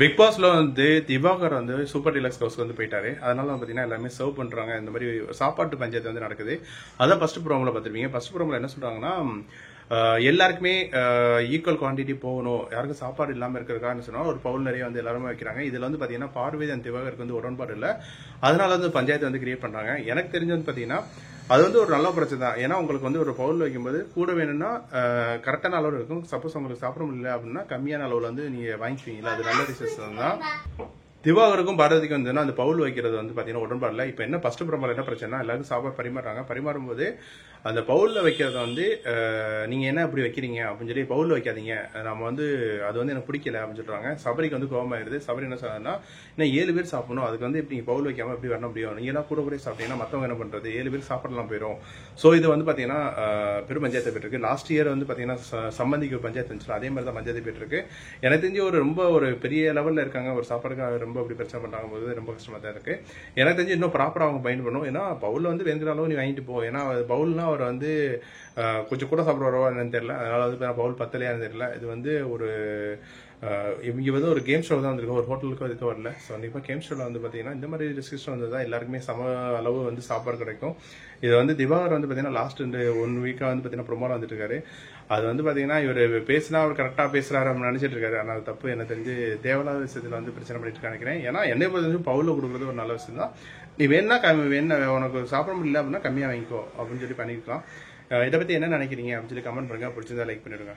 Big பாஸ்ல வந்து திவாகர் வந்து சூப்பர் டீலக்ஸ் ஹவுஸ்க்கு வந்து போயிட்டாரு. அதனால பாத்தீங்கன்னா எல்லாமே சர்வ் பண்றாங்க. இந்த மாதிரி சாப்பாட்டு பஞ்சாயத்து வந்து நடக்குது. அதான் ஃபர்ஸ்ட் ப்ரோமோல பாத்துருப்பீங்க. ஃபர்ஸ்ட் ப்ரோமோல என்ன சொல்றாங்கன்னா, எல்லாருக்குமே ஈக்குவல் குவான்டிட்டி போகணும், யாருக்கும் சாப்பாடு இல்லாம இருக்கிறதுக்காக சொன்னா ஒரு பவுல் நிறைய வந்து எல்லாருமே வைக்கிறாங்க. இதுல வந்து பாத்தீங்கன்னா பார்வதி அண்ட் திவாகருக்கு வந்து உடன்பாடு இல்ல. அதனால வந்து பஞ்சாயத்து வந்து கிரியேட் பண்றாங்க. எனக்கு தெரிஞ்சு வந்து பாத்தீங்கன்னா அது வந்து ஒரு நல்ல பிரச்சனை தான். ஏன்னா உங்களுக்கு வந்து ஒரு பவுல் வைக்கும்போது கூட வேணும்னா கரெக்டான அளவு இருக்கும். சப்போஸ் உங்களுக்கு சாப்பிட முடியல அப்படின்னா கம்மியான அளவுல வந்து நீங்க வாங்கிக்குவீங்களா, அது நல்ல ரிசர்ச் தான். திவாகருக்கும் பாரதிக்கும் வந்து அந்த பவுல் வைக்கிறது வந்து பாத்தீங்கன்னா உடன்பாடு இல்லை. இப்ப என்ன ஃபர்ஸ்ட் ப்ரோமோல என்ன பிரச்சனை, எல்லாரும் சாப்பாடு பரிமாறுறாங்க. பரிமாறும்போது அந்த பவுல்ல வைக்கிறத வந்து நீங்க என்ன இப்படி வைக்கிறீங்க அப்படின்னு சொல்லி பவுல்ல வைக்காதீங்க, நம்ம வந்து அது வந்து எனக்கு பிடிக்கல அப்படின்னு சொல்றாங்க. சபரிக்கு வந்து கோபமாயிருது. சபரி என்ன சொல்றாருன்னா, இன்னும் 7 பேர் சாப்பிடணும், அதுக்கு வந்து இப்படி பவுல் வைக்காம எப்படி வர முடியும், நீங்க எல்லாம் கூட சாப்பிட்டீங்கன்னா மத்தவங்க என்ன பண்றது, 7 பேர் சாப்பிடலாம் போயிடும். சோ இது வந்து பாத்தீங்கன்னா பெரும் பஞ்சாயத்து போயிட்டு இருக்கு. லாஸ்ட் இயர் வந்து பாத்தீங்கன்னா சம்பந்திக்கு ஒரு பஞ்சாயத்து இருந்துச்சு, அதே மாதிரி தான் பஞ்சாயத்து போயிட்டு இருக்கு. எனக்கு தெரிஞ்சு ஒரு பெரிய லெவல்ல இருக்காங்க. ஒரு சாப்பாடுக்காக ரொம்ப அப்படி பிரச்சனை பண்றாங்க போது ரொம்ப கஷ்டமா தான் இருக்கு. எனக்கு தெரிஞ்சு இன்னும் ப்ராப்பரா அவங்க பயன் பண்ணும். ஏன்னா பவுல் வந்து வேணுங்கிற அளவு நீ வாங்கிட்டு போ. ஏன்னா பவுல்னா அவர் வந்து கொஞ்சம் கூட சாப்பிடுவாரோ என்னன்னு தெரியல. அதனால வந்து பவுல் பத்தலையான்னு தெரியல. இது வந்து இங்க வந்து ஒரு கேம் ஷோ தான் வந்திருக்கு, ஒரு ஹோட்டலுக்கு இதுக்கு வரல. ஸோ கண்டிப்பா கேம் ஷோல வந்து பாத்தீங்கன்னா இந்த மாதிரி ரெஸ்ட்ரிக்ஷன் வந்து தான் எல்லாருக்குமே சம அளவு வந்து சாப்பாடு கிடைக்கும். இது வந்து திவாகர் வந்து பாத்தீங்கன்னா லாஸ்ட் 1 வீக்கா வந்து பாத்தீங்கன்னா ப்ரோமோல வந்துட்டு இருக்காரு. அது வந்து பாத்தீங்கன்னா இவர் பேசினா அவர் கரெக்டா பேசுறாரு அப்படின்னு நினைச்சிட்டு இருக்காரு. ஆனா அது தப்பு. எனக்கு தெரிஞ்சு தேவையில்லாத விஷயத்துல வந்து பிரச்சனை பண்ணிட்டு நினைக்கிறேன். ஏன்னா என்னை பொறுத்த பவுல கொடுக்குறது ஒரு நல்ல விஷயம் தான். நீ வேணா உனக்கு சாப்பிட முடியல அப்படின்னா கம்மியா வாங்கிக்கோ அப்படின்னு சொல்லி பண்ணிருக்கலாம். இதை பத்தி என்ன நினைக்கிறீங்க அப்படின்னு சொல்லி கமெண்ட் பண்ணுங்க. பிடிச்சிருந்தா லைக் பண்ணிடுங்க.